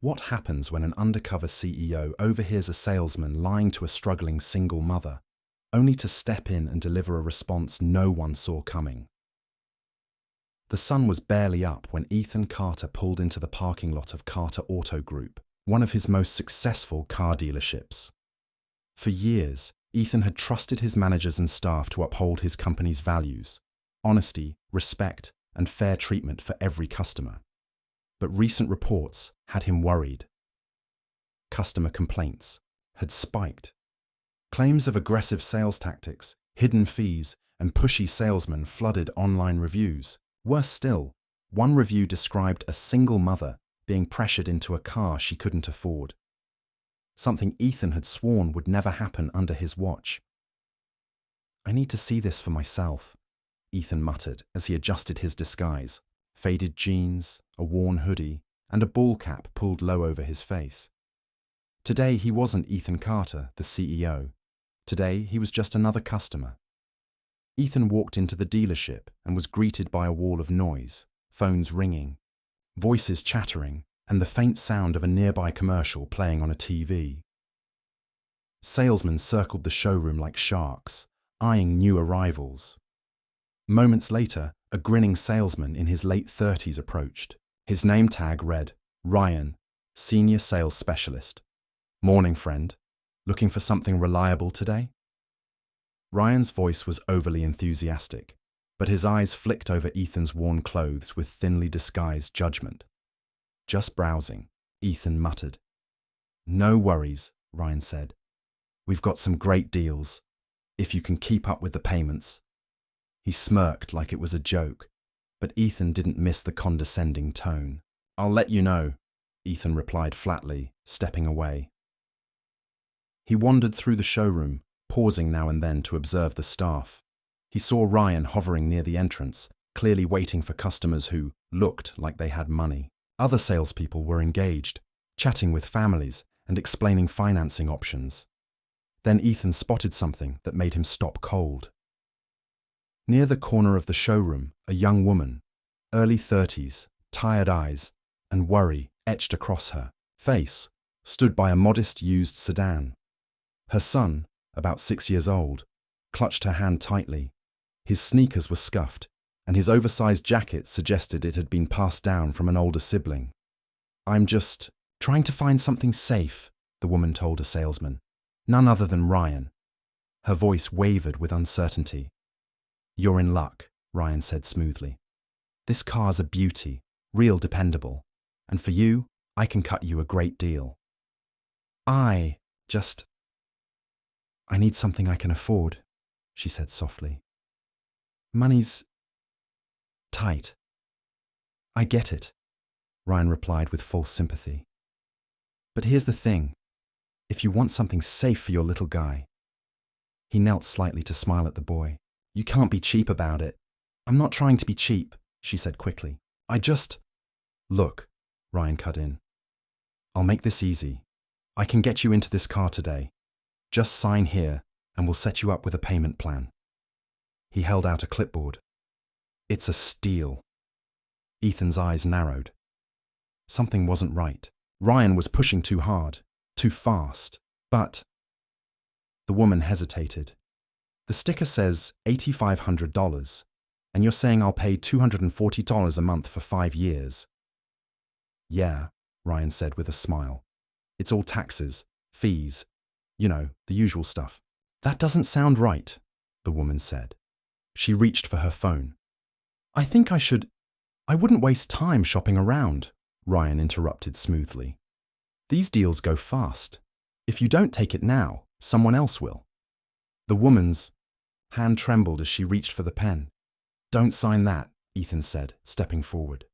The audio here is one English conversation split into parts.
What happens when an undercover CEO overhears a salesman lying to a struggling single mother, only to step in and deliver a response no one saw coming? The sun was barely up when Ethan Carter pulled into the parking lot of Carter Auto Group, one of his most successful car dealerships. For years, Ethan had trusted his managers and staff to uphold his company's values: honesty, respect, and fair treatment for every customer. But recent reports had him worried. Customer complaints had spiked. Claims of aggressive sales tactics, hidden fees, and pushy salesmen flooded online reviews. Worse still, one review described a single mother being pressured into a car she couldn't afford. Something Ethan had sworn would never happen under his watch. "I need to see this for myself," Ethan muttered as he adjusted his disguise: faded jeans, a worn hoodie, and a ball cap pulled low over his face. Today he wasn't Ethan Carter, the CEO. Today he was just another customer. Ethan walked into the dealership and was greeted by a wall of noise, phones ringing, voices chattering, and the faint sound of a nearby commercial playing on a TV. Salesmen circled the showroom like sharks, eyeing new arrivals. Moments later, a grinning salesman in his late 30s approached. His name tag read, "Ryan, Senior Sales Specialist." "Morning, friend. Looking for something reliable today?" Ryan's voice was overly enthusiastic, but his eyes flicked over Ethan's worn clothes with thinly disguised judgment. "Just browsing," Ethan muttered. "No worries," Ryan said. "We've got some great deals, if you can keep up with the payments." He smirked like it was a joke, but Ethan didn't miss the condescending tone. "I'll let you know," Ethan replied flatly, stepping away. He wandered through the showroom, pausing now and then to observe the staff. He saw Ryan hovering near the entrance, clearly waiting for customers who looked like they had money. Other salespeople were engaged, chatting with families and explaining financing options. Then Ethan spotted something that made him stop cold. Near the corner of the showroom, a young woman, early 30s, tired eyes, and worry etched across her face, stood by a modest used sedan. Her son, about 6 years old, clutched her hand tightly. His sneakers were scuffed, and his oversized jacket suggested it had been passed down from an older sibling. "I'm just trying to find something safe," the woman told a salesman. None other than Ryan. Her voice wavered with uncertainty. "You're in luck," Ryan said smoothly. "This car's a beauty, real dependable. And for you, I can cut you a great deal. I need something I can afford," she said softly. "Money's tight." "I get it," Ryan replied with false sympathy. "But here's the thing. If you want something safe for your little guy—" He knelt slightly to smile at the boy. "You can't be cheap about it." "I'm not trying to be cheap," she said quickly. "Look," Ryan cut in. "I'll make this easy. I can get you into this car today. Just sign here, and we'll set you up with a payment plan." He held out a clipboard. "It's a steal." Ethan's eyes narrowed. Something wasn't right. Ryan was pushing too hard, too fast. "But—" The woman hesitated. "The sticker says $8,500, and you're saying I'll pay $240 a month for 5 years. "Yeah," Ryan said with a smile. "It's all taxes, fees, the usual stuff." "That doesn't sound right," the woman said. She reached for her phone. I wouldn't waste time shopping around," Ryan interrupted smoothly. "These deals go fast. If you don't take it now, someone else will." The woman's hand trembled as she reached for the pen. "Don't sign that," Ethan said, stepping forward.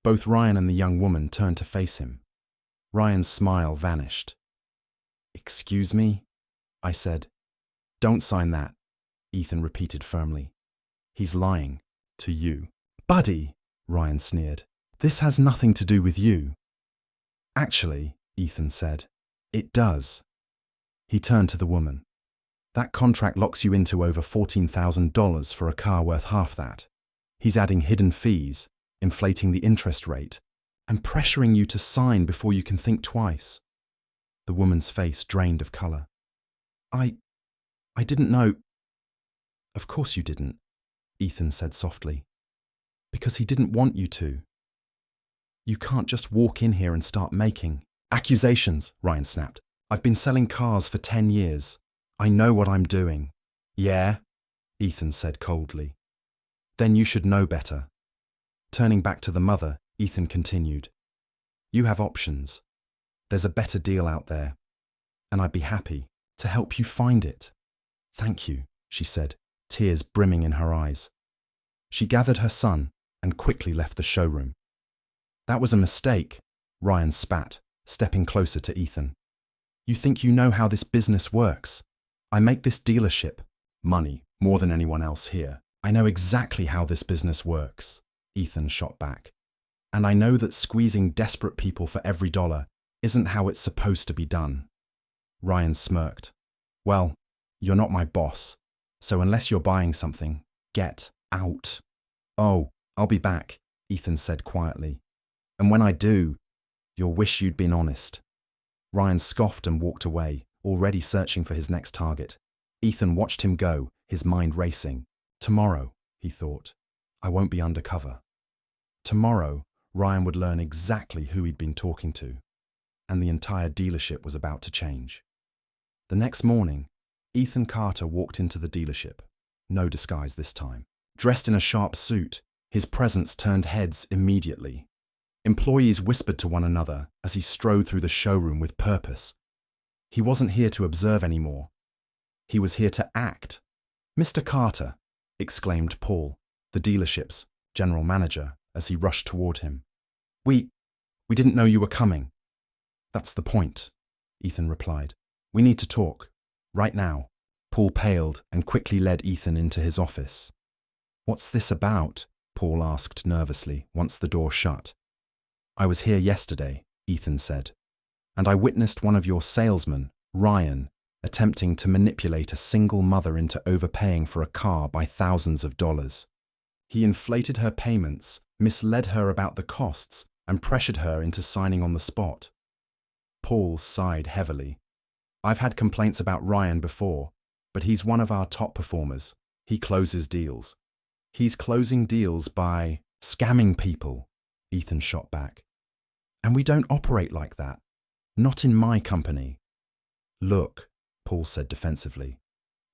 Both Ryan and the young woman turned to face him. Ryan's smile vanished. "Excuse me?" I said. "Don't sign that," Ethan repeated firmly. "He's lying to you." "Buddy," Ryan sneered, "this has nothing to do with you." "Actually," Ethan said, "it does." He turned to the woman. "That contract locks you into over $14,000 for a car worth half that. He's adding hidden fees, inflating the interest rate, I'm pressuring you to sign before you can think twice. The woman's face drained of colour. I didn't know. Of course you didn't, Ethan said softly. Because he didn't want you to. You can't just walk in here and start making accusations, Ryan snapped. I've been selling cars for 10 years. I know what I'm doing. Yeah, Ethan said coldly. Then you should know better. Turning back to the mother, Ethan continued. You have options. There's a better deal out there, and I'd be happy to help you find it. Thank you, she said, tears brimming in her eyes. She gathered her son and quickly left the showroom. That was a mistake, Ryan spat, stepping closer to Ethan. You think you know how this business works? I make this dealership money more than anyone else here. I know exactly how this business works, Ethan shot back. And I know that squeezing desperate people for every dollar isn't how it's supposed to be done. Ryan smirked. Well, you're not my boss, so unless you're buying something, get out. Oh, I'll be back, Ethan said quietly. And when I do, you'll wish you'd been honest. Ryan scoffed and walked away, already searching for his next target. Ethan watched him go, his mind racing. Tomorrow, he thought, I won't be undercover. Tomorrow, Ryan would learn exactly who he'd been talking to, and the entire dealership was about to change. The next morning, Ethan Carter walked into the dealership, no disguise this time. Dressed in a sharp suit, his presence turned heads immediately. Employees whispered to one another as he strode through the showroom with purpose. He wasn't here to observe anymore. He was here to act. Mr. Carter, exclaimed Paul, the dealership's general manager, as he rushed toward him. We didn't know you were coming. That's the point, Ethan replied. We need to talk. Right now. Paul paled and quickly led Ethan into his office. What's this about? Paul asked nervously once the door shut. I was here yesterday, Ethan said, and I witnessed one of your salesmen, Ryan, attempting to manipulate a single mother into overpaying for a car by thousands of dollars. He inflated her payments, misled her about the costs, and pressured her into signing on the spot. Paul sighed heavily. I've had complaints about Ryan before, but he's one of our top performers. He closes deals. He's closing deals by scamming people, Ethan shot back. And we don't operate like that. Not in my company. Look, Paul said defensively.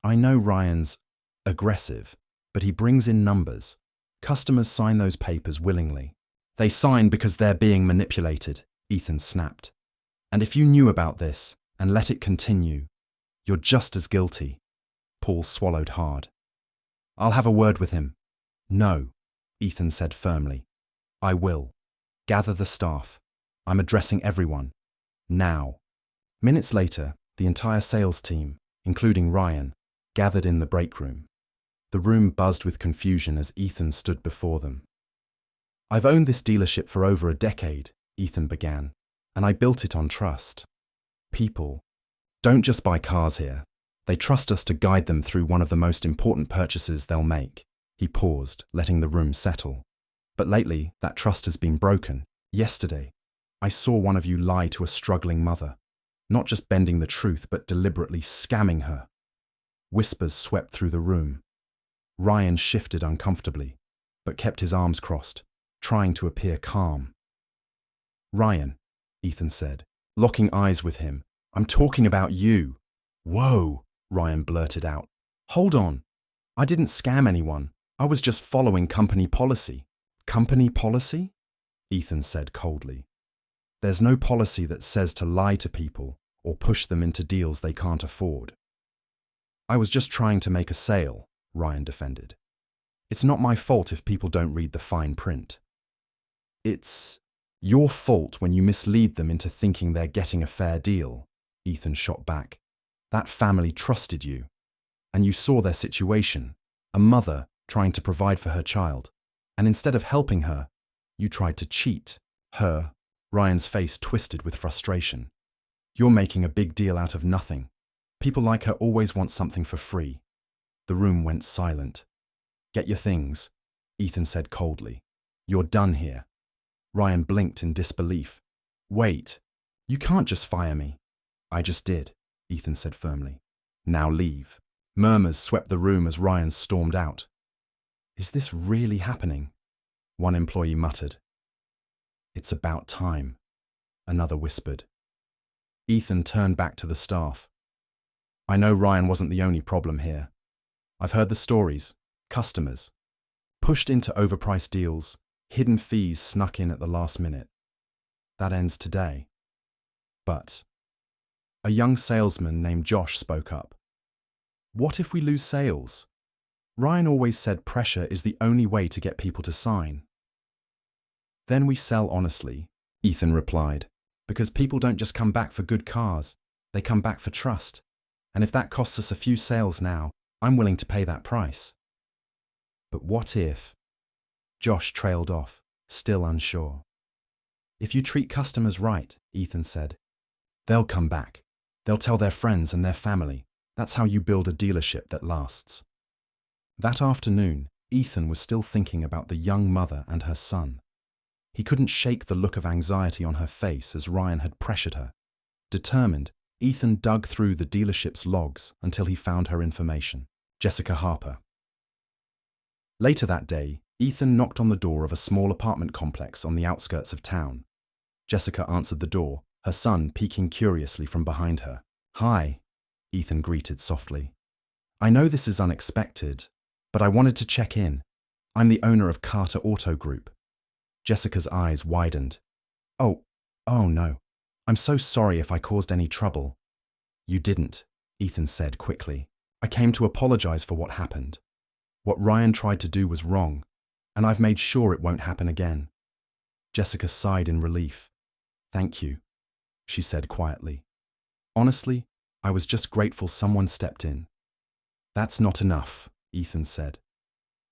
I know Ryan's aggressive, but he brings in numbers. Customers sign those papers willingly. They sign because they're being manipulated, Ethan snapped. And if you knew about this and let it continue, you're just as guilty. Paul swallowed hard. I'll have a word with him. No, Ethan said firmly. I will. Gather the staff. I'm addressing everyone. Now. Minutes later, the entire sales team, including Ryan, gathered in the break room. The room buzzed with confusion as Ethan stood before them. I've owned this dealership for over a decade, Ethan began, and I built it on trust. People don't just buy cars here. They trust us to guide them through one of the most important purchases they'll make. He paused, letting the room settle. But lately, that trust has been broken. Yesterday, I saw one of you lie to a struggling mother, not just bending the truth, but deliberately scamming her. Whispers swept through the room. Ryan shifted uncomfortably, but kept his arms crossed, trying to appear calm. Ryan, Ethan said, locking eyes with him, I'm talking about you. Whoa, Ryan blurted out. Hold on. I didn't scam anyone. I was just following company policy. Company policy? Ethan said coldly. There's no policy that says to lie to people or push them into deals they can't afford. I was just trying to make a sale, Ryan defended. It's not my fault if people don't read the fine print. It's your fault when you mislead them into thinking they're getting a fair deal, Ethan shot back. That family trusted you, and you saw their situation, a mother trying to provide for her child, and instead of helping her, you tried to cheat her. Ryan's face twisted with frustration. You're making a big deal out of nothing. People like her always want something for free. The room went silent. Get your things, Ethan said coldly. You're done here. Ryan blinked in disbelief. Wait, you can't just fire me. I just did, Ethan said firmly. Now leave. Murmurs swept the room as Ryan stormed out. Is this really happening? One employee muttered. It's about time, another whispered. Ethan turned back to the staff. I know Ryan wasn't the only problem here. I've heard the stories. Customers. Pushed into overpriced deals, hidden fees snuck in at the last minute. That ends today. But a young salesman named Josh spoke up. What if we lose sales? Ryan always said pressure is the only way to get people to sign. Then we sell honestly, Ethan replied, because people don't just come back for good cars, they come back for trust. And if that costs us a few sales now, I'm willing to pay that price. But what if? Josh trailed off, still unsure. If you treat customers right, Ethan said, they'll come back. They'll tell their friends and their family. That's how you build a dealership that lasts. That afternoon, Ethan was still thinking about the young mother and her son. He couldn't shake the look of anxiety on her face as Ryan had pressured her. Determined, Ethan dug through the dealership's logs until he found her information, Jessica Harper. Later that day, Ethan knocked on the door of a small apartment complex on the outskirts of town. Jessica answered the door, her son peeking curiously from behind her. Hi, Ethan greeted softly. I know this is unexpected, but I wanted to check in. I'm the owner of Carter Auto Group. Jessica's eyes widened. Oh no. I'm so sorry if I caused any trouble. You didn't, Ethan said quickly. I came to apologize for what happened. What Ryan tried to do was wrong, and I've made sure it won't happen again. Jessica sighed in relief. Thank you, she said quietly. Honestly, I was just grateful someone stepped in. That's not enough, Ethan said.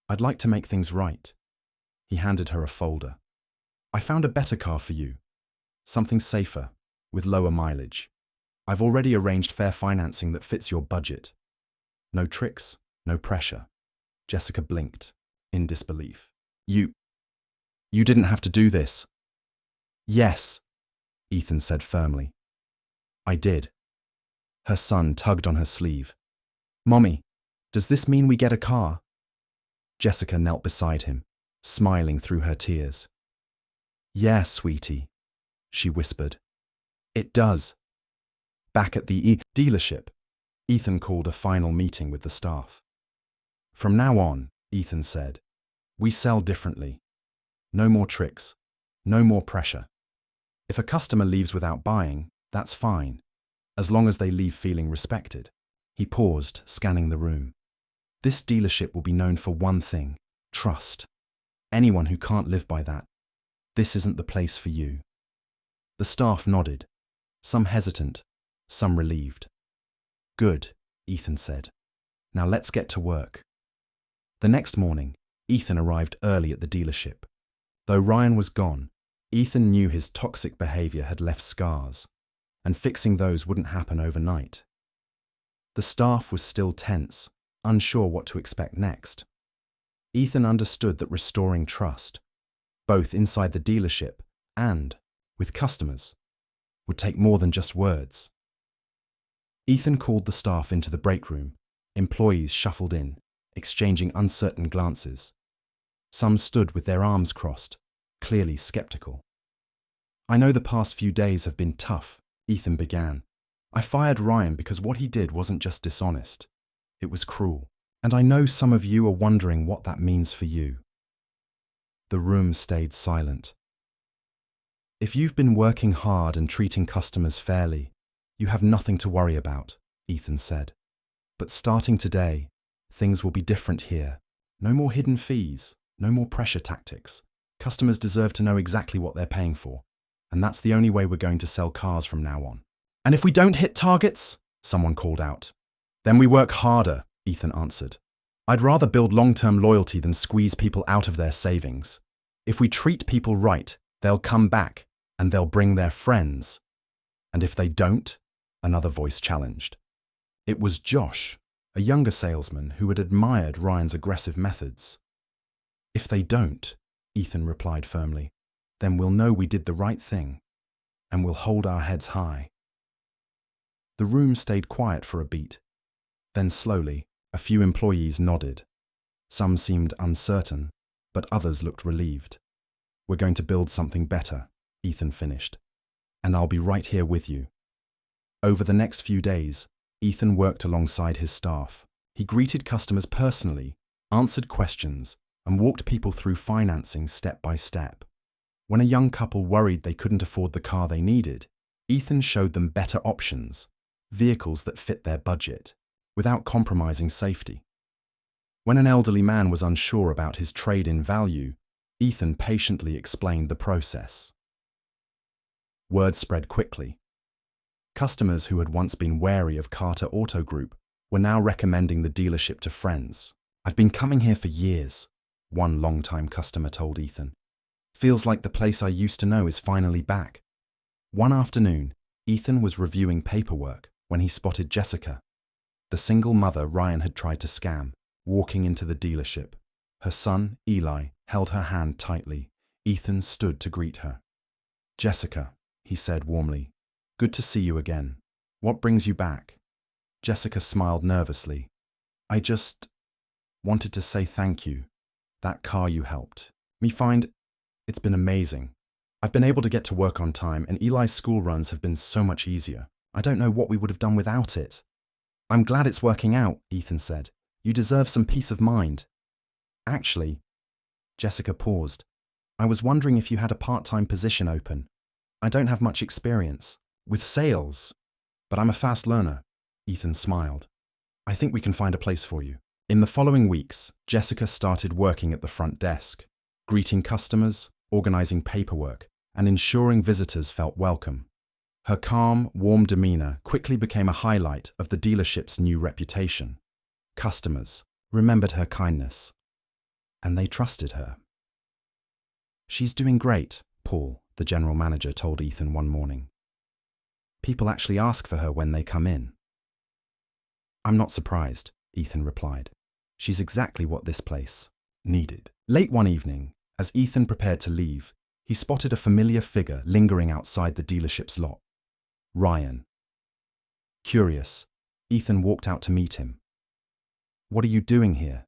I'd like to make things right. He handed her a folder. I found a better car for you. Something safer, with lower mileage. I've already arranged fair financing that fits your budget. No tricks, no pressure. Jessica blinked, in disbelief. You didn't have to do this. Yes, Ethan said firmly. I did. Her son tugged on her sleeve. Mommy, does this mean we get a car? Jessica knelt beside him, smiling through her tears. Yeah, sweetie, she whispered. It does. Back at the dealership, Ethan called a final meeting with the staff. From now on, Ethan said, we sell differently. No more tricks, no more pressure. If a customer leaves without buying, that's fine, as long as they leave feeling respected. He paused, scanning the room. This dealership will be known for one thing, trust. Anyone who can't live by that, this isn't the place for you. The staff nodded, some hesitant, some relieved. Good, Ethan said. Now let's get to work. The next morning, Ethan arrived early at the dealership. Though Ryan was gone, Ethan knew his toxic behavior had left scars, and fixing those wouldn't happen overnight. The staff was still tense, unsure what to expect next. Ethan understood that restoring trust, both inside the dealership and with customers, would take more than just words. Ethan called the staff into the break room. Employees shuffled in, exchanging uncertain glances. Some stood with their arms crossed, clearly skeptical. I know the past few days have been tough, Ethan began. I fired Ryan because what he did wasn't just dishonest. It was cruel. And I know some of you are wondering what that means for you. The room stayed silent. If you've been working hard and treating customers fairly, you have nothing to worry about, Ethan said. But starting today, things will be different here. No more hidden fees, no more pressure tactics. Customers deserve to know exactly what they're paying for, and that's the only way we're going to sell cars from now on. And if we don't hit targets, someone called out. Then we work harder, Ethan answered. I'd rather build long-term loyalty than squeeze people out of their savings. If we treat people right, they'll come back, and they'll bring their friends. And if they don't, another voice challenged. It was Josh, a younger salesman who had admired Ryan's aggressive methods. If they don't, Ethan replied firmly, Then we'll know we did the right thing, and we'll hold our heads high. The room stayed quiet for a beat. Then slowly, a few employees nodded. Some seemed uncertain, but others looked relieved. We're going to build something better, Ethan finished. And I'll be right here with you. Over the next few days, Ethan worked alongside his staff. He greeted customers personally, answered questions, and walked people through financing step by step. When a young couple worried they couldn't afford the car they needed, Ethan showed them better options, vehicles that fit their budget, without compromising safety. When an elderly man was unsure about his trade-in value, Ethan patiently explained the process. Word spread quickly. Customers who had once been wary of Carter Auto Group were now recommending the dealership to friends. "I've been coming here for years," one longtime customer told Ethan. "Feels like the place I used to know is finally back." One afternoon, Ethan was reviewing paperwork when he spotted Jessica, the single mother Ryan had tried to scam, walking into the dealership. Her son, Eli, held her hand tightly. Ethan stood to greet her. "Jessica," he said warmly, "good to see you again. What brings you back?" Jessica smiled nervously. "I just wanted to say thank you. That car you helped me find, it's been amazing. I've been able to get to work on time, and Eli's school runs have been so much easier. I don't know what we would have done without it." "I'm glad it's working out," Ethan said. "You deserve some peace of mind." "Actually," Jessica paused, "I was wondering if you had a part-time position open. I don't have much experience with sales, but I'm a fast learner." Ethan smiled. "I think we can find a place for you." In the following weeks, Jessica started working at the front desk, greeting customers, organizing paperwork, and ensuring visitors felt welcome. Her calm, warm demeanor quickly became a highlight of the dealership's new reputation. Customers remembered her kindness, and they trusted her. "She's doing great," Paul, the general manager, told Ethan one morning. "People actually ask for her when they come in." "I'm not surprised," Ethan replied. "She's exactly what this place needed." Late one evening, as Ethan prepared to leave, he spotted a familiar figure lingering outside the dealership's lot. Ryan. Curious, Ethan walked out to meet him. "What are you doing here?"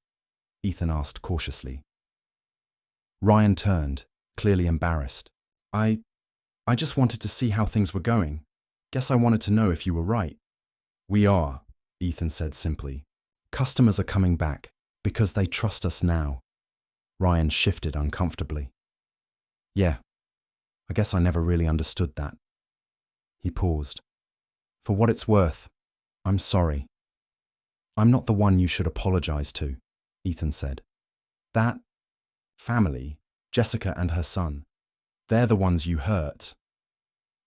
Ethan asked cautiously. Ryan turned, clearly embarrassed. I just wanted to see how things were going. Guess I wanted to know if you were right." "We are," Ethan said simply. "Customers are coming back because they trust us now." Ryan shifted uncomfortably. "Yeah, I guess I never really understood that." He paused. "For what it's worth, I'm sorry." "I'm not the one you should apologize to," Ethan said. "That family, Jessica and her son, they're the ones you hurt."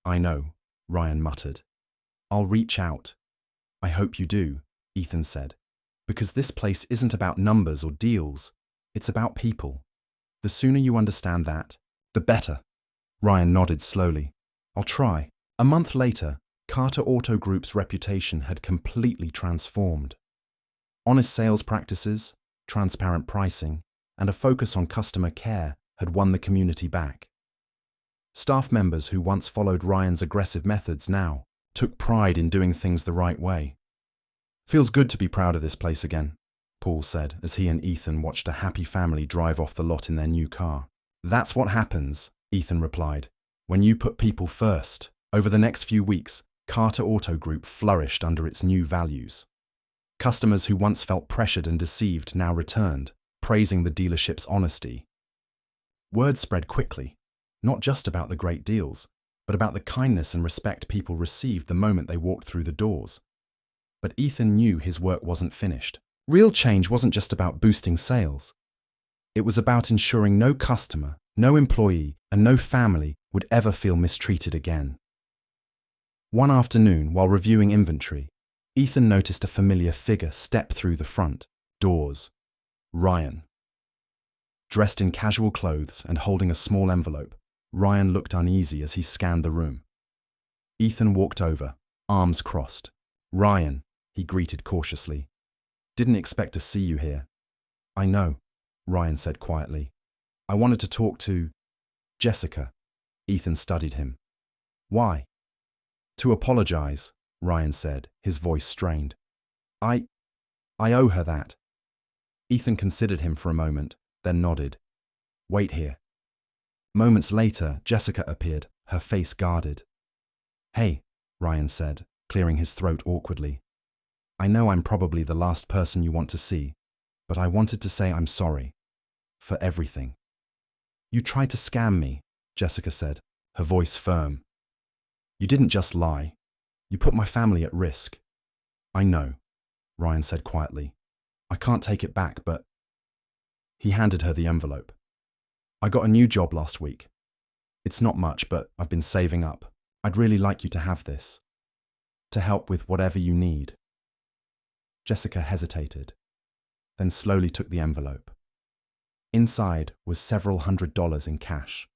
"I know," Ryan muttered. "I'll reach out." "I hope you do," Ethan said, "because this place isn't about numbers or deals. It's about people. The sooner you understand that, the better." Ryan nodded slowly. "I'll try." A month later, Carter Auto Group's reputation had completely transformed. Honest sales practices, transparent pricing, and a focus on customer care had won the community back. Staff members who once followed Ryan's aggressive methods now took pride in doing things the right way. "Feels good to be proud of this place again," Paul said as he and Ethan watched a happy family drive off the lot in their new car. "That's what happens," Ethan replied, "when you put people first." Over the next few weeks, Carter Auto Group flourished under its new values. Customers who once felt pressured and deceived now returned, praising the dealership's honesty. Word spread quickly, not just about the great deals, but about the kindness and respect people received the moment they walked through the doors. But Ethan knew his work wasn't finished. Real change wasn't just about boosting sales. It was about ensuring no customer, no employee, and no family would ever feel mistreated again. One afternoon, while reviewing inventory, Ethan noticed a familiar figure step through the front doors. Ryan. Dressed in casual clothes and holding a small envelope, Ryan looked uneasy as he scanned the room. Ethan walked over, arms crossed. "Ryan," he greeted cautiously. "Didn't expect to see you here." "I know," Ryan said quietly. "I wanted to talk to Jessica. Ethan studied him. Why? To apologize, Ryan said, his voice strained. I owe her that. Ethan considered him for a moment, then nodded. Wait here. Moments later, Jessica appeared, her face guarded. Hey, Ryan said, clearing his throat awkwardly. I know I'm probably the last person you want to see, but I wanted to say I'm sorry. For everything. You tried to scam me, Jessica said, her voice firm. You didn't just lie. You put my family at risk. I know, Ryan said quietly. I can't take it back, but... He handed her the envelope. I got a new job last week. It's not much, but I've been saving up. I'd really like you to have this. To help with whatever you need. Jessica hesitated, then slowly took the envelope. Inside was several $100s in cash.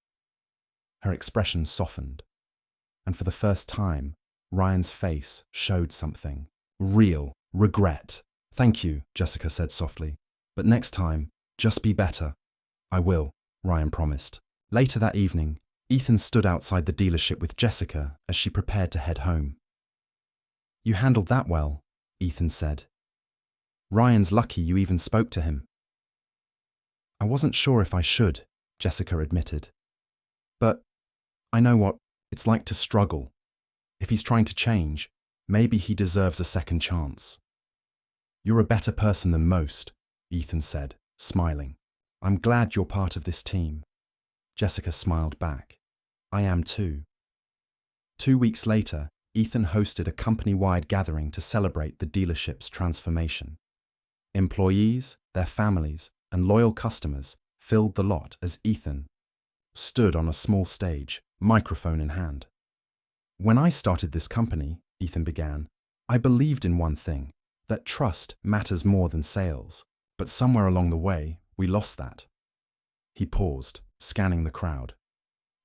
Her expression softened, and for the first time, Ryan's face showed something. Real regret. Thank you, Jessica said softly. But next time, just be better. I will, Ryan promised. Later that evening, Ethan stood outside the dealership with Jessica as she prepared to head home. You handled that well, Ethan said. Ryan's lucky you even spoke to him. I wasn't sure if I should, Jessica admitted. But I know what it's like to struggle. If he's trying to change, maybe he deserves a second chance. You're a better person than most, Ethan said, smiling. I'm glad you're part of this team. Jessica smiled back. I am too. 2 weeks later, Ethan hosted a company-wide gathering to celebrate the dealership's transformation. Employees, their families, and loyal customers filled the lot as Ethan stood on a small stage, microphone in hand. When I started this company, Ethan began, I believed in one thing, that trust matters more than sales. But somewhere along the way, we lost that. He paused, scanning the crowd.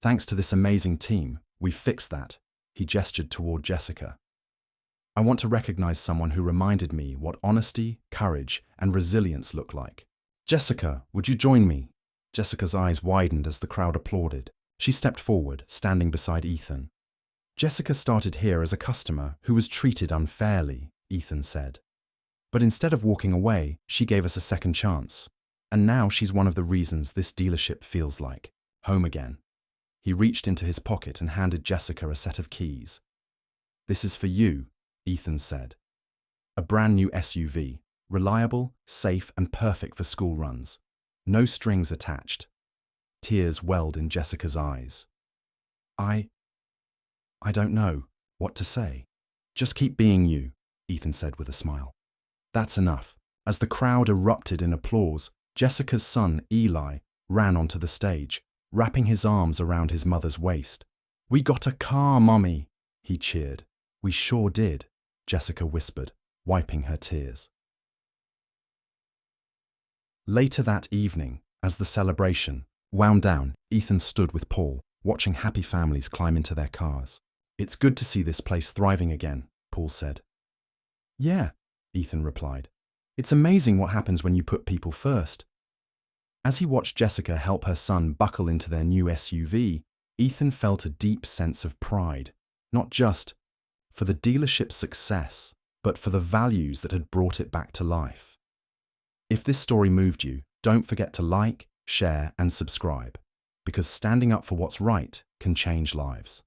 Thanks to this amazing team, we fixed that. He gestured toward Jessica. I want to recognize someone who reminded me what honesty, courage, and resilience look like. Jessica, would you join me? Jessica's eyes widened as the crowd applauded. She stepped forward, standing beside Ethan. Jessica started here as a customer who was treated unfairly, Ethan said. But instead of walking away, she gave us a second chance. And now she's one of the reasons this dealership feels like home again. He reached into his pocket and handed Jessica a set of keys. This is for you, Ethan said. A brand new SUV, reliable, safe, and perfect for school runs. No strings attached. Tears welled in Jessica's eyes. I don't know what to say. Just keep being you, Ethan said with a smile. That's enough. As the crowd erupted in applause, Jessica's son, Eli, ran onto the stage, wrapping his arms around his mother's waist. We got a car, Mommy, he cheered. We sure did, Jessica whispered, wiping her tears. Later that evening, as the celebration wound down, Ethan stood with Paul, watching happy families climb into their cars. It's good to see this place thriving again, Paul said. Yeah, Ethan replied. It's amazing what happens when you put people first. As he watched Jessica help her son buckle into their new SUV, Ethan felt a deep sense of pride, not just for the dealership's success, but for the values that had brought it back to life. If this story moved you, don't forget to like, share, and subscribe, because standing up for what's right can change lives.